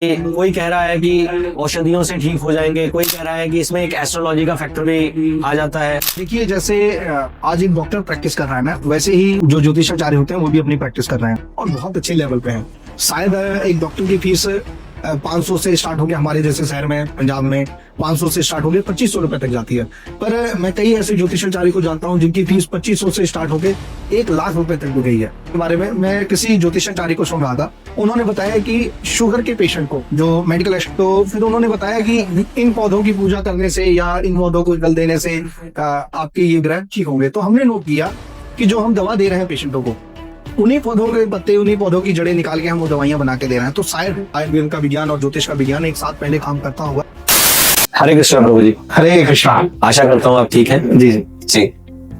कोई कह रहा है कि औषधियों से ठीक हो जाएंगे, कोई कह रहा है कि इसमें एक एस्ट्रोलॉजी का फैक्टर भी आ जाता है। देखिए, जैसे आज एक डॉक्टर प्रैक्टिस कर रहा है ना, वैसे ही जो ज्योतिषाचार्य होते हैं वो भी अपनी प्रैक्टिस कर रहे हैं और बहुत अच्छे लेवल पे हैं। शायद एक डॉक्टर की फीस 500 से स्टार्ट हो गया, हमारे जैसे शहर में पंजाब में 500 से स्टार्ट हो गया 2500 रुपए तक जाती है। पर मैं कई ऐसे ज्योतिषाचार्य को जानता हूँ जिनकी फीस 2500 से स्टार्ट होकर 1 लाख रुपए तक भी गई है। इस बारे में मैं किसी ज्योतिषाचार्य को सुन रहा था, उन्होंने बताया कि शुगर के पेशेंट को जो मेडिकल तो फिर उन्होंने बताया कि इन पौधों की पूजा करने से या इन पौधों को जल देने से आपके ये ग्रह ठीक होंगे। तो हमने नोट किया कि जो हम दवा दे रहे हैं पेशेंटों को, उन्हीं पौधों के पत्ते, उन्हीं पौधों की जड़ें निकाल के हम वो दवाइयां बना के दे रहे हैं। तो शायद आयुर्वेद का विज्ञान और ज्योतिष का विज्ञान एक साथ पहले काम करता होगा। हरे कृष्णा प्रभु जी। हरे कृष्णा। आशा करता हूँ आप ठीक हैं। जी जी जी,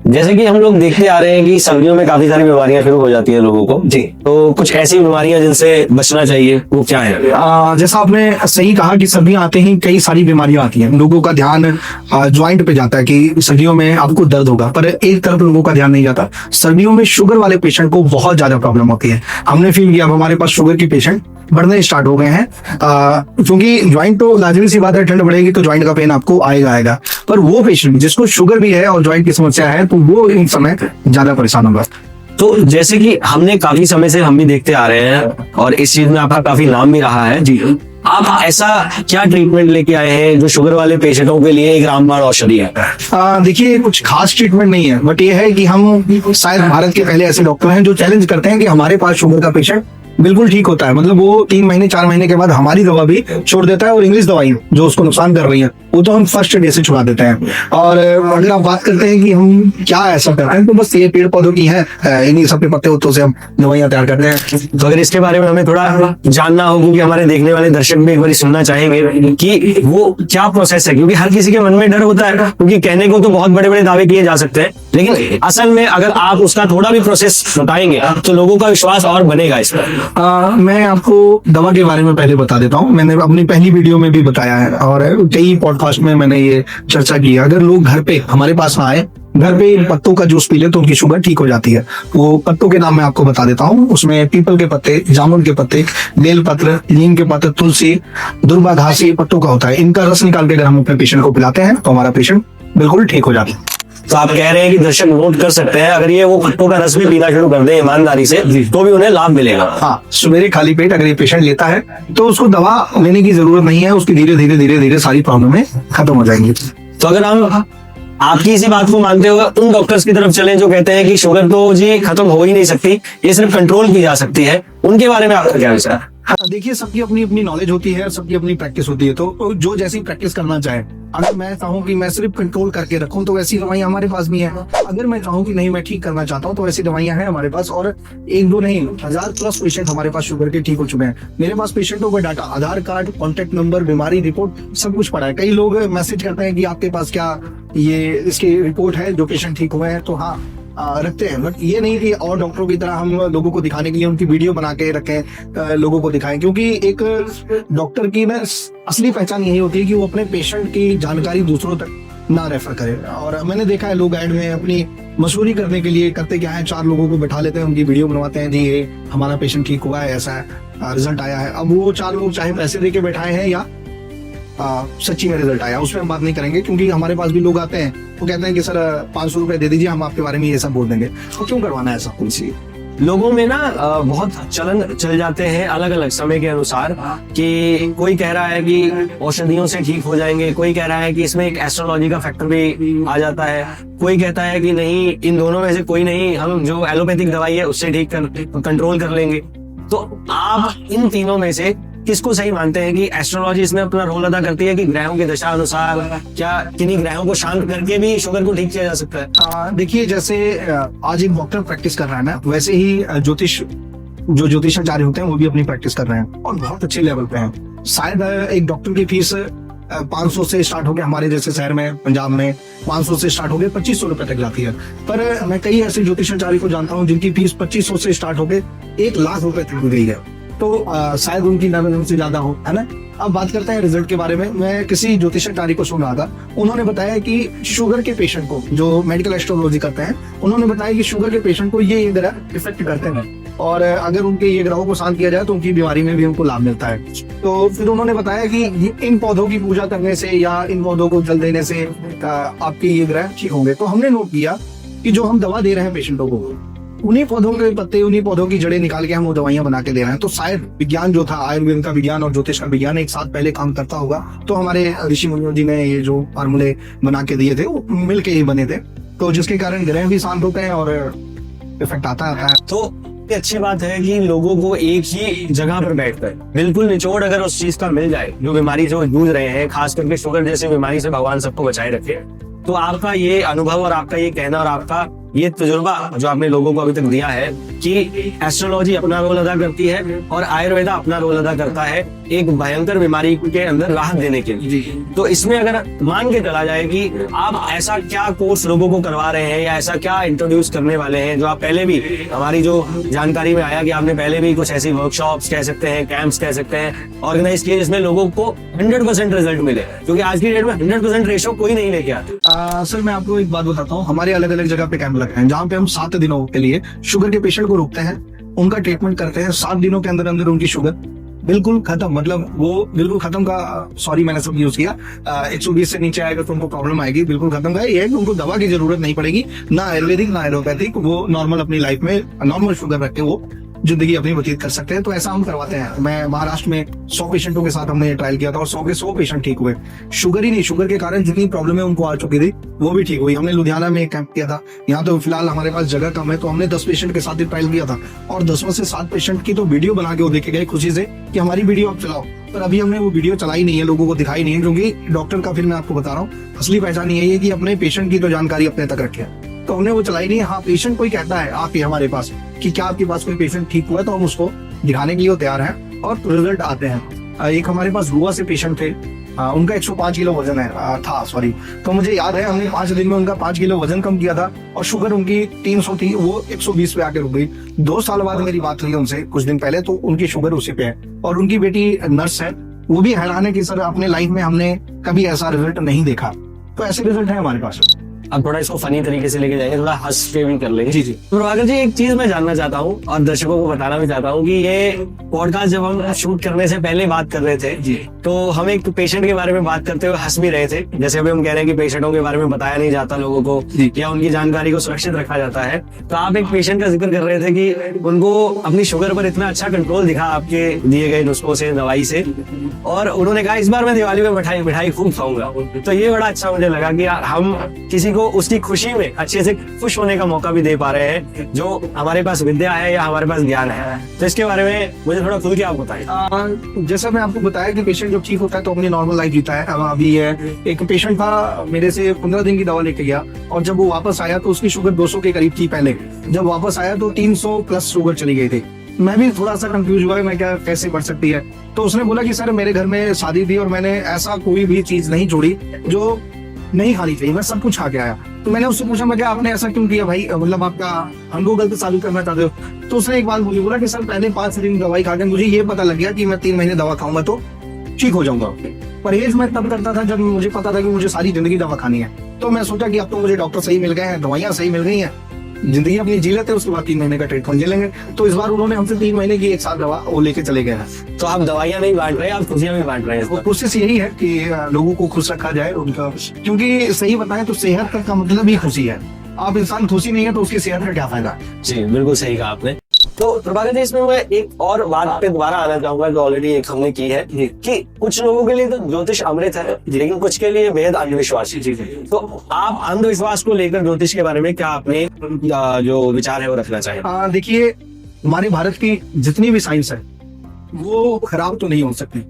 जैसे कि हम लोग देखते आ रहे हैं कि सर्दियों में काफी सारी बीमारियां शुरू हो जाती है लोगों को। जी, तो कुछ ऐसी बीमारियां जिनसे बचना चाहिए वो क्या है? जैसा आपने सही कहा कि सर्दियां आते ही कई सारी बीमारियां आती हैं। लोगों का ध्यान ज्वाइंट पे जाता है कि सर्दियों में आपको दर्द होगा, पर एक तरफ लोगों का ध्यान नहीं जाता। सर्दियों में शुगर वाले पेशेंट को बहुत ज्यादा प्रॉब्लम होती है। हमने फील किया, हमारे पास शुगर के पेशेंट बढ़ने स्टार्ट हो गए हैं, क्योंकि ज्वाइंट तो लाजमी सी बात है, ठंड बढ़ेगी तो ज्वाइंट का पेन आपको आएगा। पर वो पेशेंट जिसको शुगर भी है और ज्वाइंट की समस्या है, तो वो इन समय ज्यादा परेशान होगा। तो जैसे कि हमने काफी समय से हम भी देखते आ रहे हैं और इस चीज में आपका काफी नाम भी रहा है। जी, आप ऐसा क्या ट्रीटमेंट लेके आए हैं जो शुगर वाले पेशेंटों के लिए एक रामबाण औषधि है? देखिए, कुछ खास ट्रीटमेंट नहीं है, बट ये है कि हम शायद भारत के पहले ऐसे डॉक्टर हैं जो चैलेंज करते हैं कि हमारे पास शुगर का पेशेंट बिल्कुल ठीक होता है। मतलब वो 3 महीने 4 महीने के बाद हमारी दवा भी छोड़ देता है और इंग्लिश दवाई जो उसको नुकसान कर रही है वो तो हम फर्स्ट डे से छुड़ा देते हैं। और अगर आप बात करते हैं कि हम क्या ऐसा करते हैं, तो बस ये पेड़ पौधों की है, इन्हीं सब के पत्ते उत्तों से हम दवाइयां तैयार करते हैं। तो अगर इसके बारे में हमें थोड़ा जानना हो, क्योंकि हमारे देखने वाले दर्शक भी एक बार सुनना चाहेंगे कि वो क्या प्रोसेस है, क्योंकि हर किसी के मन में डर होता है, क्योंकि कहने को तो बहुत बड़े बड़े दावे किए जा सकते हैं, लेकिन असल में अगर आप उसका थोड़ा भी प्रोसेस बताएंगे तो लोगों का विश्वास और बनेगा इस पर। मैं आपको दवा के बारे में पहले बता देता हूँ। मैंने अपनी पहली वीडियो में भी बताया है और कई पॉडकास्ट में मैंने ये चर्चा की है। अगर लोग घर पे हमारे पास आए, घर पे पत्तों का जूस पी ले तो उनकी शुगर ठीक हो जाती है। वो पत्तों के नाम मैं आपको बता देता हूँ। उसमें पीपल के पत्ते, जामुन के पत्ते, बेल पत्र, नीम के पत्ते, तुलसी, दुर्वा घास, ये पत्तों का होता है। इनका रस निकाल के अगर हम अपने पेशेंट को पिलाते हैं तो हमारा पेशेंट बिल्कुल ठीक हो जाता है। तो आप कह रहे हैं कि दर्शक नोट कर सकते हैं, अगर ये वो पत्तों का रस भी पीना शुरू कर दे ईमानदारी से तो भी उन्हें लाभ मिलेगा। हाँ, सवेरे खाली पेट अगर ये पेशेंट लेता है तो उसको दवा लेने की जरूरत नहीं है, उसकी धीरे धीरे सारी प्रॉब्लमें खत्म हो जाएंगी। तो अगर हम आपकी इसी बात को मानते हुए उन डॉक्टर्स की तरफ चलें जो कहते हैं कि शुगर तो जी खत्म हो ही नहीं सकती, ये सिर्फ कंट्रोल की जा सकती है, उनके बारे में आपका क्या विचार? देखिए, सबकी अपनी अपनी नॉलेज होती है, सबकी अपनी प्रैक्टिस होती है, तो जो जैसी प्रैक्टिस करना चाहे। अगर मैं चाहूँ कि मैं सिर्फ कंट्रोल करके रखूं तो वैसी दवाइयां हमारे पास भी हैं। अगर मैं चाहूँ कि नहीं, मैं ठीक करना चाहता हूँ, तो वैसी दवाइयां हैं हमारे पास। और 1-2 नहीं, 1000+ पेशेंट हमारे पास शुगर के ठीक हो चुके हैं। मेरे पास पेशेंटों का डाटा, आधार कार्ड, कॉन्टेक्ट नंबर, बीमारी रिपोर्ट सब कुछ पड़ा है। कई लोग मैसेज करते हैं कि आपके पास क्या ये इसकी रिपोर्ट है जो पेशेंट ठीक हुए हैं, तो हाँ रखते हैं। बट ये नहीं कि और डॉक्टरों की तरह हम लोगों को दिखाने के लिए उनकी वीडियो बना के रखें, लोगों को दिखाएं। क्योंकि एक डॉक्टर की ना असली पहचान यही होती है कि वो अपने पेशेंट की जानकारी दूसरों तक ना रेफर करे। और मैंने देखा है लोग ऐड में अपनी मशहूरी करने के लिए करते क्या है, 4 लोगों को बैठा लेते हैं, उनकी वीडियो बनवाते हैं, जी ये हमारा पेशेंट ठीक हुआ है, ऐसा है, रिजल्ट आया है। अब वो 4 लोग चाहे पैसे दे के बैठाए हैं या सच्ची में रिजल्ट आया, उसमें हम बात नहीं करेंगे। क्योंकि हमारे पास भी लोग आते हैं, वो कहते हैं कि सर 500 रुपए दे दीजिए, हम आपके बारे में ये सब बोल देंगे। तो क्यों करवाना है ऐसा? लोगों में ना बहुत चलन चल जाते हैं अलग अलग समय के अनुसार कि कोई कह रहा है कि औषधियों से ठीक हो जाएंगे, कोई कह रहा है कि इसमें एक एस्ट्रोलॉजी का फैक्टर भी आ जाता है, कोई कहता है कि नहीं, इन दोनों में से कोई नहीं, हम जो एलोपैथिक दवाई है उससे ठीक कंट्रोल कर लेंगे। तो आप इन तीनों में से किसको सही मानते हैं कि एस्ट्रोलॉजी इसमें अपना रोल अदा करती है कि ग्रहों की दशा अनुसार क्या किन्हीं ग्रहों को शांत करके भी शुगर को ठीक किया जा सकता है? देखिए, जैसे आज एक डॉक्टर प्रैक्टिस कर रहा है ना, वैसे ही जो ज्योतिषाचार्य होते हैं वो भी अपनी प्रैक्टिस कर रहे हैं और बहुत अच्छे लेवल पे हैं। शायद एक डॉक्टर की फीस 500 से स्टार्ट हो गया, हमारे जैसे शहर में पंजाब में 500 से स्टार्ट हो गया 2500 रुपए तक जाती है। पर मैं कई ऐसे ज्योतिषाचार्य को जानता हूँ जिनकी फीस 2500 से स्टार्ट होकर 1 लाख रुपए तक गई है। तो शायद उनकी नजर से ज्यादा हो, है ना। अब बात करते हैं रिजल्ट के बारे में। मैं किसी ज्योतिषाचार्य को सुन रहा था, उन्होंने बताया कि शुगर के पेशेंट को, जो मेडिकल एस्ट्रोलॉजी करते हैं, उन्होंने बताया कि शुगर के पेशेंट को ये ग्रह इफेक्ट करते हैं। और अगर उनके ये ग्रहों को शांत किया जाए तो उनकी बीमारी में भी उनको लाभ मिलता है। तो फिर उन्होंने बताया कि इन पौधों की पूजा करने से या इन पौधों को जल देने से आपके ये ग्रह ठीक होंगे। तो हमने नोट किया कि जो हम दवा दे रहे हैं पेशेंटों को, उन्हीं पौधों के पत्ते, उन्हीं पौधों की जड़ें निकाल के हम वो दवाइयां बना के दे रहे हैं। तो शायद विज्ञान जो था, आयुर्वेद का विज्ञान और ज्योतिष का विज्ञान एक साथ पहले काम करता होगा। तो हमारे ऋषि मुनियों जी ने ये जो फार्मूले बना के दिए थे वो मिल के ही बने थे, तो जिसके कारण ग्रह भी शांत होते हैं और इफेक्ट आता है। तो ये अच्छी बात है कि लोगों को एक ही जगह पर बैठकर बिल्कुल निचोड़ अगर उस चीज का मिल जाए, जो बीमारी जो जूझ रहे हैं, खास करके शुगर जैसी बीमारी से भगवान सबको बचाए रखे। तो आपका ये अनुभव और आपका ये कहना और आपका ये तजुर्बा जो आपने लोगों को अभी तक दिया है कि एस्ट्रोलॉजी अपना रोल अदा करती है और आयुर्वेदा अपना रोल अदा करता है एक भयंकर बीमारी के अंदर राहत देने के लिए। तो इसमें अगर मान के चला जाए कि आप ऐसा क्या कोर्स लोगों को करवा रहे हैं या ऐसा क्या इंट्रोड्यूस करने वाले हैं, जो आप पहले भी हमारी जो जानकारी में आया कि आपने पहले भी कुछ ऐसी वर्कशॉप्स कह सकते हैं, कैंप्स कह सकते हैं, ऑर्गेनाइज किए जिसमें लोगों को 100% रिजल्ट मिले, क्योंकि आज की डेट में 100% रेशो कोई नहीं लेके आता। सर मैं आपको एक बात बताता हूँ, हमारे अलग अलग जगह पे कैंप लगते हैं जहाँ पे हम 7 दिनों के लिए शुगर के पेशेंट को रोकते हैं, उनका ट्रीटमेंट करते हैं। 7 दिनों के अंदर अंदर उनकी शुगर बिल्कुल खत्म, मतलब वो बिल्कुल खत्म का, सॉरी मैंने सब यूज किया, 120 से नीचे आएगा तो उनको प्रॉब्लम आएगी। बिल्कुल खत्म का ये है कि उनको दवा की जरूरत नहीं पड़ेगी, ना आयुर्वेदिक ना एलोपैथिक, वो नॉर्मल अपनी लाइफ में नॉर्मल शुगर रख के वो जिंदगी अपनी व्यतीत कर सकते हैं। तो ऐसा हम करवाते हैं। मैं महाराष्ट्र में 100 पेशेंटों के साथ हमने ट्रायल किया था और 100 के 100 पेशेंट ठीक हुए। शुगर ही नहीं, शुगर के कारण जितनी प्रॉब्लम है उनको आ चुकी थी वो भी ठीक हुई। हमने लुधियाना में एक कैंप किया था, यहाँ तो फिलहाल हमारे पास जगह कम है, तो हमने 10 पेशेंट के साथ ही ट्रायल किया था और 10 में से 7 पेशेंट की तो वीडियो बना के वो देखे गए खुशी से कि हमारी वीडियो आप चलाओ। पर अभी हमने वो वीडियो चलाई नहीं है, लोगों को दिखाई नहीं है, क्योंकि डॉक्टर का, फिर मैं आपको बता रहा हूँ, असली पहचान यही है कि अपने पेशेंट की तो जानकारी अपने तक रखे, तो हमने वो चलाई नहीं है। हाँ, पेशेंट कोई कहता है आके हमारे पास कि क्या आपके पास कोई पेशेंट ठीक हुआ है, तो हम उसको दिखाने के लिए तैयार हैं और रिजल्ट आते हैं। एक हमारे पास गोवा से पेशेंट थे, उनका 105 किलो वजन था सॉरी, तो मुझे याद है हमने 5 दिन में उनका 5 किलो वजन कम किया था और शुगर उनकी 300 थी, वो 120 पे आके रुक गई। 2 साल बाद मेरी बात हुई उनसे कुछ दिन पहले, तो उनकी शुगर उसी पे है और उनकी बेटी नर्स है, वो भी हैरान है कि सर अपने लाइफ में हमने कभी ऐसा रिजल्ट नहीं देखा। तो ऐसे रिजल्ट है हमारे पास। अब थोड़ा इसको फनी तरीके से लेके जाएंगे, थोड़ा हंस के भी कर लेंगे। जी जी। तो प्रभाकर जी, एक चीज मैं जानना चाहता हूँ और दर्शकों को बताना भी चाहता हूँ कि ये पॉडकास्ट जब हम शूट करने से पहले बात कर रहे थे जी, तो हम एक पेशेंट के बारे में बात करते हुए हंस भी रहे थे। जैसे अभी हम कह रहे हैं कि पेशेंटों के बारे में बताया नहीं जाता लोगों को या उनकी जानकारी को सुरक्षित रखा जाता है, तो आप एक पेशेंट का जिक्र कर रहे थे कि उनको अपनी शुगर पर इतना अच्छा कंट्रोल दिखा आपके दिए गए नुस्खों से, दवाई से, और उन्होंने कहा इस बार मैं दिवाली में मिठाई खूब खाऊंगा। तो ये बड़ा अच्छा मुझे लगा कि हम किसी को उसकी खुशी में अच्छे से खुश होने का मौका भी दे पा रहे हैं, जो हमारे पास विद्या है या हमारे पास ज्ञान है। तो इसके बारे में मुझे थोड़ा खुल के आप बताएं। जैसा मैं आपको बताया कि पेशेंट जब ठीक होता है तो अपनी नॉर्मल लाइफ जीता है। अब अभी एक पेशेंट था मेरे से 15 दिन की दवा लेके गया और जब वो वापस आया तो उसकी शुगर 200 के करीब थी पहले, जब वापस आया तो 300 प्लस शुगर चली गई थी। मैं भी थोड़ा सा कंफ्यूज हुआ, मैं क्या कैसे बढ़ सकती है। तो उसने बोला कि सर मेरे घर में शादी थी और मैंने ऐसा कोई भी चीज नहीं छोड़ी जो नहीं खानी चाहिए, मैं सब कुछ खा के आया। तो मैंने उससे पूछा, मैं क्या आपने ऐसा क्यों किया भाई, मतलब आपका हमको गलत साबित करना चाहते हो? तो उसने एक बात बोली, बोला कि सर पहले 5 दिन दवाई खा के मुझे ये पता लग गया कि मैं 3 महीने दवा खाऊंगा तो ठीक हो जाऊंगा। परहेज मैं तब करता था जब मुझे पता था कि मुझे सारी जिंदगी दवा खानी है। तो मैं सोचा कि अब तो मुझे डॉक्टर सही मिल गए हैं, दवाइयां सही मिल गई हैं, जिंदगी अपनी जी लेते हैं, उसके बाद 3 महीने का ट्रीटमेंट ले लेंगे। तो इस बार उन्होंने हमसे 3 महीने की एक साथ दवा वो लेके चले गए हैं। तो आप दवाइयां नहीं बांट रहे, आप खुशियां भी बांट रहे हैं। कोशिश यही है कि लोगों को खुश रखा जाए उनका, क्योंकि सही बताएं तो सेहत का मतलब ही खुशी है। आप इंसान खुशी नहीं है तो उसकी सेहत का क्या फायदा। जी बिल्कुल सही कहा आपने। तो प्रभाकर जी, इसमें मैं एक और बात पे दोबारा आना चाहूंगा जो ऑलरेडी एक हमने की है कि कुछ लोगों के लिए तो ज्योतिष अमृत है, लेकिन कुछ के लिए बेहद अंधविश्वासी चीज है। तो आप अंधविश्वास को लेकर ज्योतिष के बारे में क्या अपने जो विचार है वो रखना चाहिए? देखिए, हमारे भारत की जितनी भी साइंस है वो खराब तो नहीं हो सकती।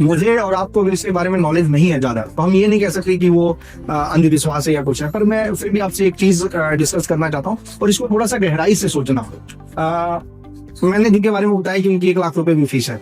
मुझे और आपको इसके बारे में नॉलेज नहीं है ज्यादा, तो हम ये नहीं कह सकते कि वो अंधविश्वास है या कुछ है। पर मैं फिर भी आपसे एक चीज डिस्कस करना चाहता हूँ और इसको थोड़ा सा गहराई से सोचना। मैंने जिनके बारे में बताया कि उनकी 1 लाख रुपए भी फीस है,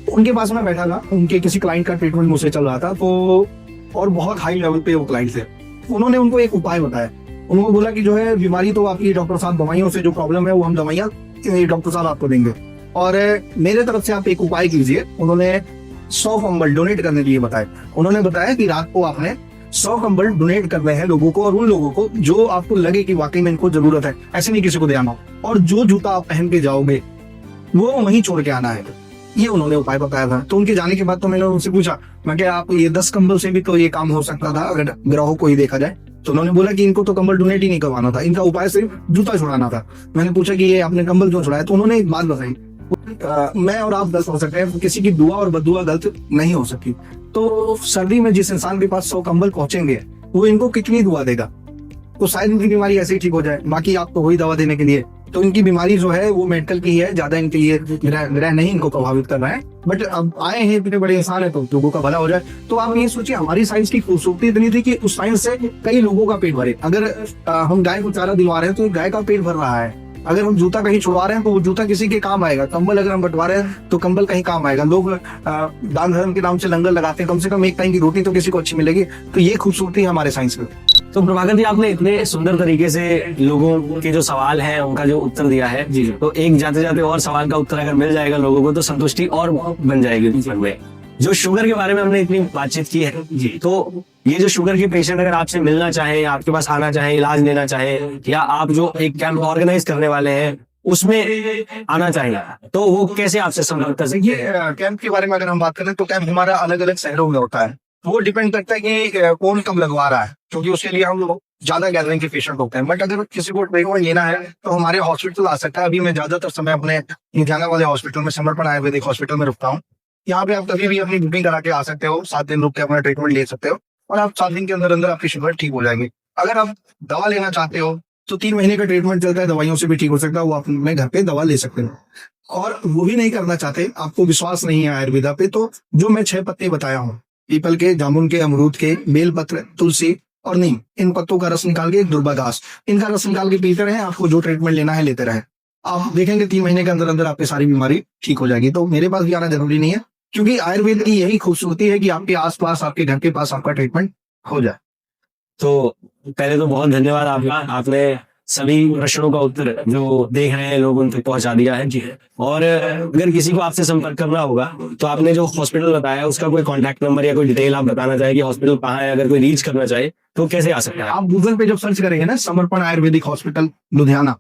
उनके पास मैं बैठा था, उनके किसी क्लाइंट का ट्रीटमेंट मुझसे चल रहा था, तो और बहुत हाई लेवल पे वो क्लाइंट थे। उन्होंने उनको एक उपाय बताया, उन्होंने बोला कि जो है बीमारी तो आपकी डॉक्टर साहब दवाइयों से जो प्रॉब्लम है वो हम दवाइयाँ डॉक्टर साहब आपको देंगे और मेरे तरफ से आप एक उपाय कीजिए। उन्होंने 100 कंबल डोनेट करने के लिए बताया। उन्होंने बताया कि रात को आपने 100 कंबल डोनेट कर रहे हैं लोगों को, और उन लोगों को जो आपको लगे कि वाकई में इनको जरूरत है, ऐसे नहीं किसी को देना। और जो जूता आप पहन के जाओगे वो वहीं छोड़ के आना है, ये उन्होंने उपाय बताया था। तो उनके जाने के बाद तो मैंने उनसे पूछा, मैं क्या आप ये 10 कंबल से भी तो ये काम हो सकता था अगर ग्राहकों को ही देखा जाए। तो उन्होंने बोला कि इनको तो कंबल डोनेट ही नहीं करवाना था, इनका उपाय सिर्फ जूता छुड़ाना था। मैंने पूछा कि ये आपने कंबल क्यों छुड़ाया, तो उन्होंने एक बात बताई, मैं और आप गलत हो सकते हैं, किसी की दुआ और बदुआ गलत नहीं हो सकती। तो सर्दी में जिस इंसान के पास 100 कंबल पहुंचेंगे वो इनको कितनी दुआ देगा, तो शायद इनकी बीमारी ऐसे ही ठीक हो जाए। बाकी आप तो वही दवा देने के लिए, तो इनकी बीमारी जो है वो मेंटल की है, ज्यादा इनके लिए ग्रह नहीं इनको प्रभावित कर रहा है। बट अब आए हैं इतने बड़े इंसान है तो लोगों का भला हो जाए। तो आप ये सोचिए, हमारी साइंस की खूबसूरती इतनी थी कि उस साइंस से कई लोगों का पेट भरे। अगर हम गाय को चारा दिलवा रहे हैं तो गाय का पेट भर रहा है। अगर हम जूता कहीं छुड़वा रहे हैं तो वो जूता किसी के काम आएगा। कंबल अगर हम बंटवा रहे हैं तो कंबल कहीं काम आएगा। लोग दान धर्म के नाम से लंगर लगाते हैं, कम से कम एक टाइम की रोटी तो किसी को अच्छी मिलेगी। तो ये खूबसूरती है हमारे साइंस में। तो प्रभाकर जी, आपने इतने सुंदर तरीके से लोगों के जो सवाल हैं उनका जो उत्तर दिया है जी, तो एक जाते जाते और सवाल का उत्तर अगर मिल जाएगा लोगों को तो संतुष्टि और बन जाएगी जीवन में। जो शुगर के बारे में हमने इतनी बातचीत की है जी, तो ये जो शुगर के पेशेंट अगर आपसे मिलना चाहे, आपके पास आना चाहे, इलाज लेना चाहे, या आप जो एक कैंप ऑर्गेनाइज करने वाले हैं उसमें आना चाहिए, तो वो कैसे आपसे संपर्क कर सकते हैं? कैंप के बारे में अगर हम बात करें तो कैंप हमारा अलग अलग शहरों में होता है। वो डिपेंड करता है कि कौन कब लगवा रहा है, क्योंकि उसके लिए हम ज्यादा गैदरिंग के पेशेंट होते हैं। बट अगर किसी को ट्रीटमेंट लेना है तो हमारे हॉस्पिटल आ सकता है। अभी मैं ज्यादातर समय अपने लुधियाना वाले हॉस्पिटल में, समर्पण आयुर्वेदिक हॉस्पिटल में रुकता हूँ। यहाँ पे आप कभी भी अपनी बुकिंग करा के आ सकते हो, 7 दिन रुक के अपना ट्रीटमेंट ले सकते हो, और आप 7 दिन के अंदर अंदर आपकी शुगर ठीक हो जाएगी। अगर आप दवा लेना चाहते हो तो 3 महीने का ट्रीटमेंट चलता है, दवाइयों से भी ठीक हो सकता है, वो आप अपने घर पे दवा ले सकते हो। और वो भी नहीं करना चाहते, आपको विश्वास नहीं है आयुर्वेदा पे, तो जो मैं 6 पत्ते बताया हूँ, पीपल के, जामुन के, अमरूद के, बेलपत्र, तुलसी और नीम, इन पत्तों का रस निकाल के, एक दुर्बा घास, इनका रस निकाल के पीते रहे। आपको जो ट्रीटमेंट लेना है लेते रहे, आप देखेंगे 3 महीने के अंदर अंदर आपकी सारी बीमारी ठीक हो जाएगी। तो मेरे पास भी आना जरूरी नहीं है, क्योंकि आयुर्वेद की यही खूबसूरती है कि आपके आसपास, आपके घर के पास आपका ट्रीटमेंट हो जाए। तो पहले तो बहुत धन्यवाद आपका, आपने सभी प्रश्नों का उत्तर जो देख रहे हैं लोग उन तक पहुंचा दिया है जी। और अगर किसी को आपसे संपर्क करना होगा तो आपने जो हॉस्पिटल बताया उसका कोई कॉन्टैक्ट नंबर या कोई डिटेल आप बताना चाहे कि हॉस्पिटल कहाँ है, अगर कोई रीच करना चाहे तो कैसे आ सकते हैं? आप गूगल पे जब सर्च करेंगे ना समर्पण आयुर्वेदिक हॉस्पिटल लुधियाना,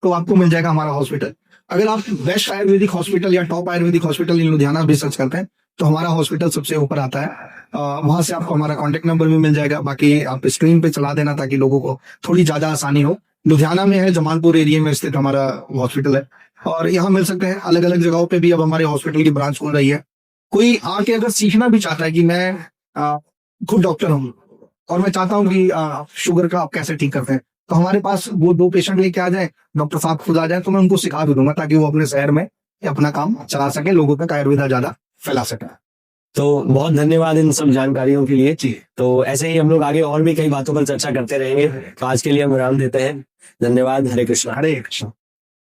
तो आपको मिल जाएगा हमारा हॉस्पिटल। अगर आप बेस्ट आयुर्वेदिक हॉस्पिटल या top Ayurvedic hospital in Ludhiana भी सर्च करते हैं तो हमारा हॉस्पिटल सबसे ऊपर आता है। वहां से आपको हमारा कॉन्टेक्ट नंबर भी मिल जाएगा। बाकी आप स्क्रीन पे चला देना ताकि लोगों को थोड़ी ज्यादा आसानी हो। लुधियाना में है, जमालपुर एरिया में स्थित हमारा हॉस्पिटल है, और यहाँ मिल सकते हैं। अलग अलग जगहों पे भी अब हमारे हॉस्पिटल की ब्रांच खुल रही है। कोई आके अगर सीखना भी चाहता है कि मैं खुद डॉक्टर हूँ और मैं चाहता हूँ कि शुगर का आप कैसे ठीक करते हैं, तो हमारे पास वो 2 पेशेंट लेके आ जाए, डॉक्टर साहब खुद आ जाए, तो मैं उनको सिखा भी दूंगा ताकि वो अपने शहर में अपना काम चला सके, लोगों तक आयुर्वेदा ज्यादा फैला सके। तो बहुत धन्यवाद इन सब जानकारियों के लिए जी। तो ऐसे ही हम लोग आगे और भी कई बातों पर चर्चा करते रहेंगे। तो आज के लिए हम विराम देते हैं। धन्यवाद। हरे कृष्णा। हरे कृष्ण।